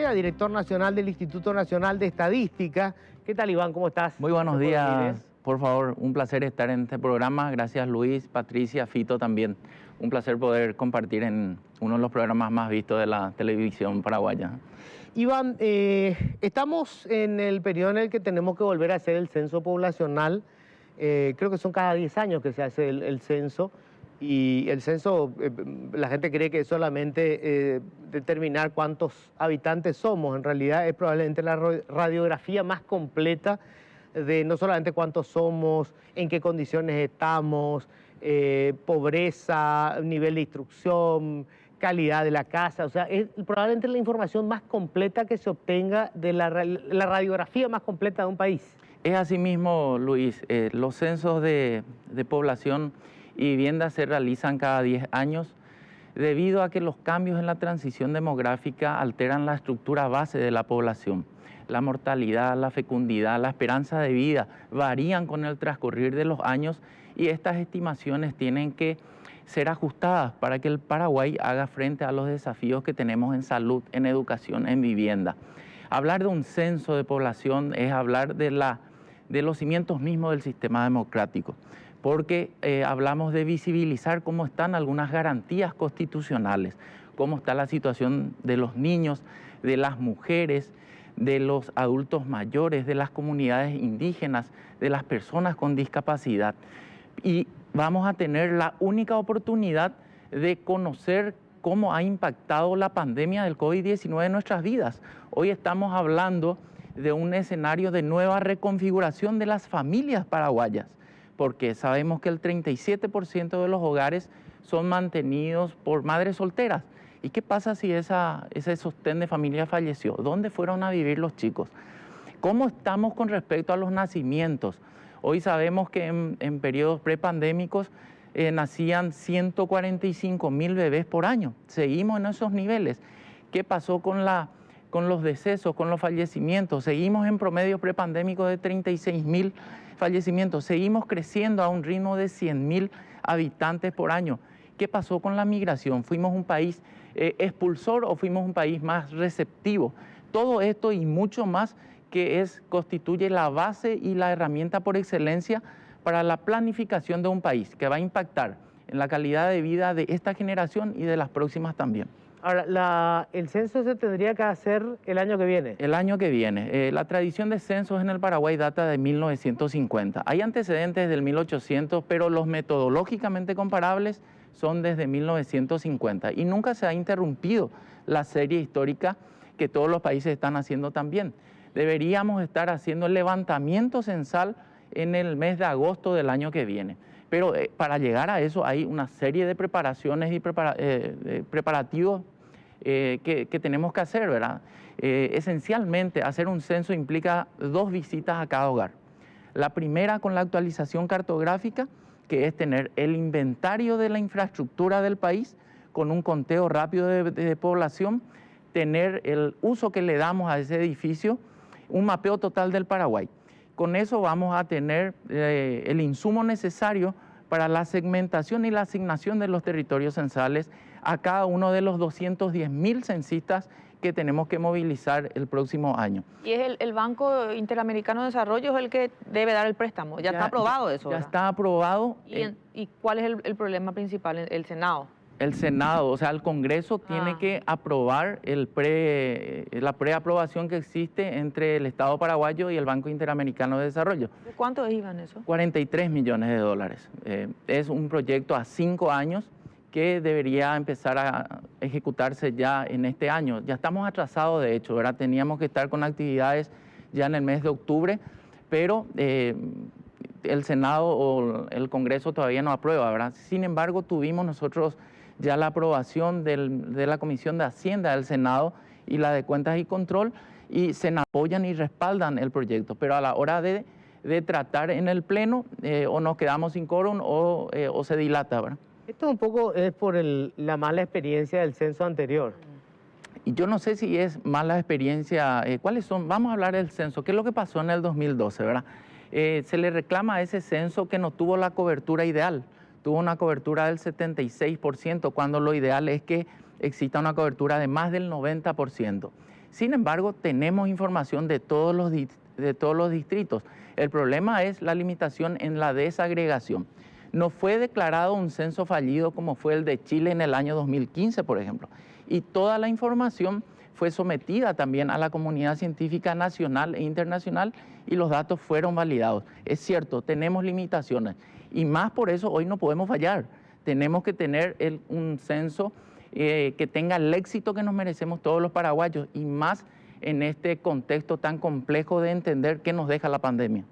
Pineda, director nacional del Instituto Nacional de Estadística. ¿Qué tal, Iván? ¿Cómo estás? Muy buenos días. Por favor, un placer estar en este programa. Gracias, Luis, Patricia, Fito también. Un placer poder compartir en uno de los programas más vistos de la televisión paraguaya. Iván, estamos en el periodo en el que tenemos que volver a hacer el censo poblacional. Creo que son cada 10 años que se hace el censo. Y el censo, la gente cree que es solamente determinar cuántos habitantes somos. En realidad es probablemente la radiografía más completa de no solamente cuántos somos, en qué condiciones estamos, pobreza, nivel de instrucción, calidad de la casa. O sea, es probablemente la información más completa que se obtenga de la radiografía más completa de un país. Es así mismo, Luis. Los censos de población y vivienda se realizan cada 10 años debido a que los cambios en la transición demográfica alteran la estructura base de la población. La mortalidad, la fecundidad, la esperanza de vida varían con el transcurrir de los años y estas estimaciones tienen que ser ajustadas para que el Paraguay haga frente a los desafíos que tenemos en salud, en educación, en vivienda. Hablar de un censo de población es hablar de los cimientos mismos del sistema democrático, porque hablamos de visibilizar cómo están algunas garantías constitucionales, cómo está la situación de los niños, de las mujeres, de los adultos mayores, de las comunidades indígenas, de las personas con discapacidad. Y vamos a tener la única oportunidad de conocer cómo ha impactado la pandemia del COVID-19 en nuestras vidas. Hoy estamos hablando de un escenario de nueva reconfiguración de las familias paraguayas, porque sabemos que el 37% de los hogares son mantenidos por madres solteras. ¿Y qué pasa si ese sostén de familia falleció? ¿Dónde fueron a vivir los chicos? ¿Cómo estamos con respecto a los nacimientos? Hoy sabemos que en periodos prepandémicos nacían 145.000 bebés por año. Seguimos en esos niveles. ¿Qué pasó con los decesos, con los fallecimientos? Seguimos en promedio prepandémico de 36.000 fallecimientos. Seguimos creciendo a un ritmo de 100.000 habitantes por año. ¿Qué pasó con la migración? ¿Fuimos un país expulsor o fuimos un país más receptivo? Todo esto y mucho más que constituye la base y la herramienta por excelencia para la planificación de un país, que va a impactar en la calidad de vida de esta generación y de las próximas también. Ahora, el censo se tendría que hacer el año que viene. El año que viene. La tradición de censos en el Paraguay data de 1950. Hay antecedentes del 1800, pero los metodológicamente comparables son desde 1950. Y nunca se ha interrumpido la serie histórica que todos los países están haciendo también. Deberíamos estar haciendo el levantamiento censal en el mes de agosto del año que viene. Pero para llegar a eso hay una serie de preparaciones y preparativos que tenemos que hacer, ¿verdad? Esencialmente, hacer un censo implica 2 visitas a cada hogar. La primera con la actualización cartográfica, que es tener el inventario de la infraestructura del país con un conteo rápido de población, tener el uso que le damos a ese edificio, un mapeo total del Paraguay. Con eso vamos a tener el insumo necesario para la segmentación y la asignación de los territorios censales a cada uno de los 210.000 censistas que tenemos que movilizar el próximo año. ¿Y es el Banco Interamericano de Desarrollo es el que debe dar el préstamo? ¿Ya está aprobado eso? Ya ¿verdad? Está aprobado. ¿Y cuál es el problema principal? ¿El Senado? El Senado, o sea, el Congreso tiene que aprobar la preaprobación que existe entre el Estado paraguayo y el Banco Interamericano de Desarrollo. ¿De cuánto iban eso? 43 millones de dólares. Es un proyecto a 5 años que debería empezar a ejecutarse ya en este año. Ya estamos atrasados, de hecho, ¿verdad? Teníamos que estar con actividades ya en el mes de octubre, pero el Senado o el Congreso todavía no aprueba, ¿verdad? Sin embargo, tuvimos nosotros ya la aprobación de la Comisión de Hacienda del Senado y la de Cuentas y Control, y se apoyan y respaldan el proyecto, pero a la hora de tratar en el Pleno o nos quedamos sin quórum o se dilata, ¿verdad? Esto un poco es por la mala experiencia del censo anterior. Y yo no sé si es mala experiencia, ¿cuáles son? Vamos a hablar del censo, ¿qué es lo que pasó en el 2012, verdad? Se le reclama a ese censo que no tuvo la cobertura ideal. Tuvo una cobertura del 76%, cuando lo ideal es que exista una cobertura de más del 90%. Sin embargo, tenemos información de todos los distritos. El problema es la limitación en la desagregación. No fue declarado un censo fallido como fue el de Chile en el año 2015, por ejemplo. Y toda la información fue sometida también a la comunidad científica nacional e internacional y los datos fueron validados. Es cierto, tenemos limitaciones y más por eso hoy no podemos fallar. Tenemos que tener un censo que tenga el éxito que nos merecemos todos los paraguayos y más en este contexto tan complejo de entender qué nos deja la pandemia.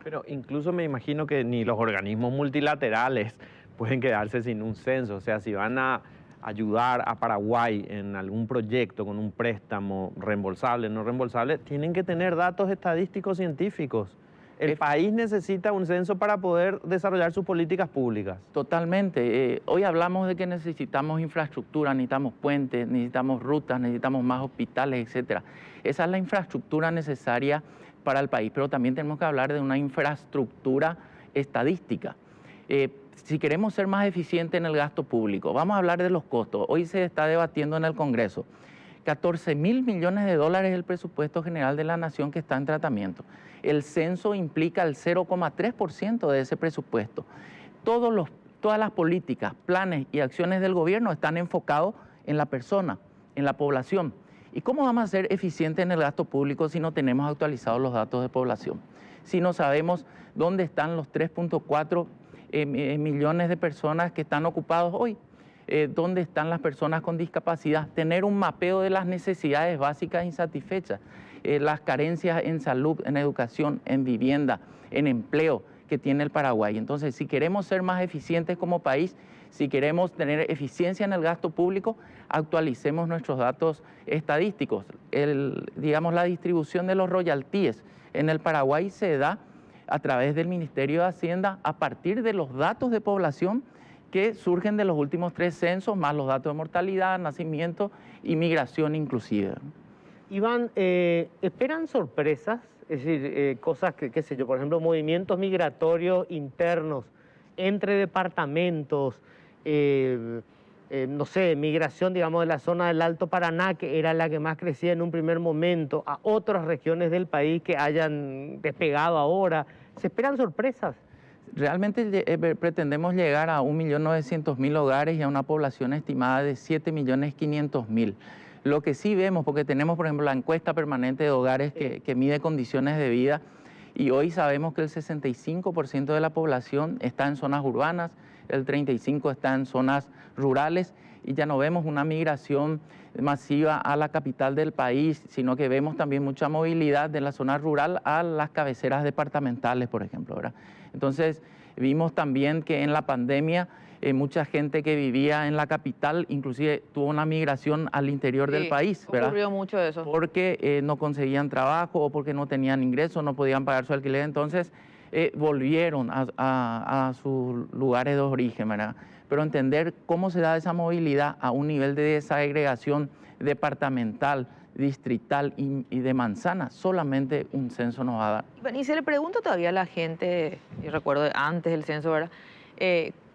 Pero incluso me imagino que ni los organismos multilaterales pueden quedarse sin un censo. O sea, si van a ayudar a Paraguay en algún proyecto con un préstamo reembolsable, no reembolsable, tienen que tener datos estadísticos científicos. El país necesita un censo para poder desarrollar sus políticas públicas. Totalmente. Hoy hablamos de que necesitamos infraestructura, necesitamos puentes, necesitamos rutas, necesitamos más hospitales, etc. Esa es la infraestructura necesaria para el país, pero también tenemos que hablar de una infraestructura estadística. Si queremos ser más eficientes en el gasto público, vamos a hablar de los costos. Hoy se está debatiendo en el Congreso. 14.000 millones de dólares es el presupuesto general de la nación que está en tratamiento. El censo implica el 0,3% de ese presupuesto. Todas las políticas, planes y acciones del gobierno están enfocados en la persona, en la población. ¿Y cómo vamos a ser eficientes en el gasto público si no tenemos actualizados los datos de población? Si no sabemos dónde están los 3.4 millones de personas que están ocupados hoy, dónde están las personas con discapacidad, tener un mapeo de las necesidades básicas insatisfechas, las carencias en salud, en educación, en vivienda, en empleo que tiene el Paraguay. Entonces, si queremos ser más eficientes como país, si queremos tener eficiencia en el gasto público, actualicemos nuestros datos estadísticos. Digamos, la distribución de los royalties en el Paraguay se da a través del Ministerio de Hacienda a partir de los datos de población que surgen de los últimos 3 censos, más los datos de mortalidad, nacimiento y migración inclusive. Iván, ¿esperan sorpresas? Es decir, cosas que, qué sé yo, por ejemplo, movimientos migratorios internos entre departamentos, no sé, migración, digamos, de la zona del Alto Paraná, que era la que más crecía en un primer momento, a otras regiones del país que hayan despegado ahora. ¿Se esperan sorpresas? Realmente pretendemos llegar a 1.900.000 hogares y a una población estimada de 7.500.000. Lo que sí vemos, porque tenemos, por ejemplo, la encuesta permanente de hogares que mide condiciones de vida, y hoy sabemos que el 65% de la población está en zonas urbanas, el 35% está en zonas rurales, y ya no vemos una migración masiva a la capital del país, sino que vemos también mucha movilidad de la zona rural a las cabeceras departamentales, por ejemplo, ¿verdad? Entonces, vimos también que en la pandemia mucha gente que vivía en la capital inclusive tuvo una migración al interior del país, ¿verdad? Ocurrió mucho eso. Porque no conseguían trabajo o porque no tenían ingresos, no podían pagar su alquiler, entonces volvieron a sus lugares de origen, ¿verdad? Pero entender cómo se da esa movilidad a un nivel de desagregación departamental, distrital y de manzana, solamente un censo nos va a dar. Y se le pregunta todavía a la gente, yo recuerdo antes del censo, ¿verdad?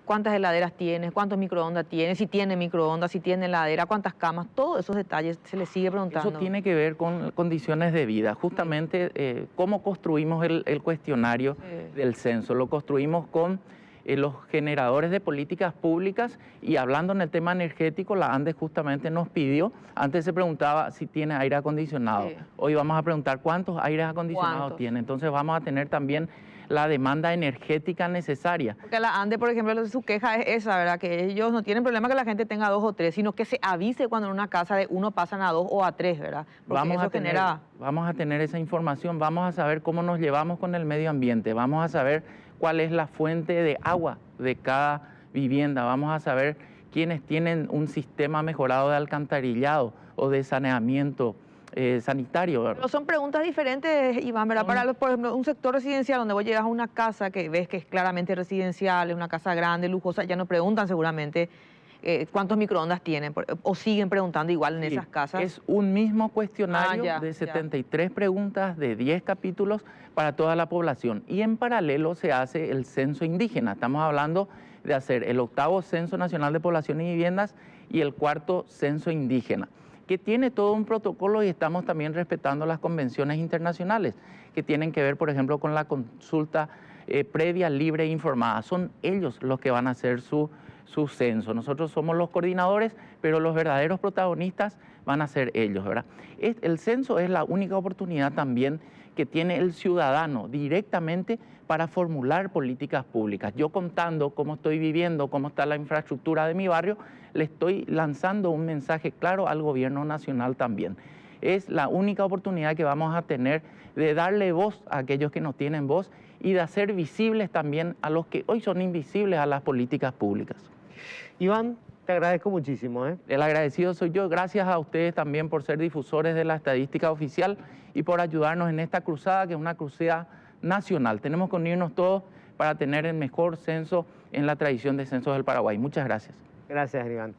¿Cuántas heladeras tienes? ¿Cuántos microondas tienes? Si tiene microondas, si tiene heladera, ¿cuántas camas? Todos esos detalles se le sigue preguntando. Eso tiene que ver con condiciones de vida. Justamente cómo construimos el cuestionario del censo. Lo construimos con los generadores de políticas públicas y hablando en el tema energético, la ANDES justamente nos pidió, antes se preguntaba si tiene aire acondicionado. Hoy vamos a preguntar cuántos aires acondicionados tiene. Entonces vamos a tener también la demanda energética necesaria. Porque la ANDE, por ejemplo, su queja es esa, ¿verdad? Que ellos no tienen problema que la gente tenga 2 o 3, sino que se avise cuando en una casa de 1 pasan a 2 o a 3, ¿verdad? Porque vamos a tener esa información, vamos a saber cómo nos llevamos con el medio ambiente, vamos a saber cuál es la fuente de agua de cada vivienda, vamos a saber quiénes tienen un sistema mejorado de alcantarillado o de saneamiento sanitario, ¿verdad? Pero son preguntas diferentes, Iván, ¿verdad? Para, por ejemplo, un sector residencial donde vos llegas a una casa que ves que es claramente residencial, es una casa grande, lujosa, ya no preguntan seguramente cuántos microondas tienen, o siguen preguntando igual en esas casas. Es un mismo cuestionario de 73 preguntas de 10 capítulos para toda la población. Y en paralelo se hace el censo indígena. Estamos hablando de hacer el 8º Censo Nacional de Población y Viviendas y el 4º Censo Indígena, que tiene todo un protocolo y estamos también respetando las convenciones internacionales que tienen que ver, por ejemplo, con la consulta previa, libre e informada. Son ellos los que van a hacer su censo. Nosotros somos los coordinadores, pero los verdaderos protagonistas van a ser ellos, ¿verdad? El censo es la única oportunidad también que tiene el ciudadano directamente para formular políticas públicas. Yo contando cómo estoy viviendo, cómo está la infraestructura de mi barrio, le estoy lanzando un mensaje claro al gobierno nacional también. Es la única oportunidad que vamos a tener de darle voz a aquellos que no tienen voz y de hacer visibles también a los que hoy son invisibles a las políticas públicas. Iván, te agradezco muchísimo. El agradecido soy yo. Gracias a ustedes también por ser difusores de la estadística oficial y por ayudarnos en esta cruzada, que es una cruzada nacional. Tenemos que unirnos todos para tener el mejor censo en la tradición de censos del Paraguay. Muchas gracias. Gracias, Iván.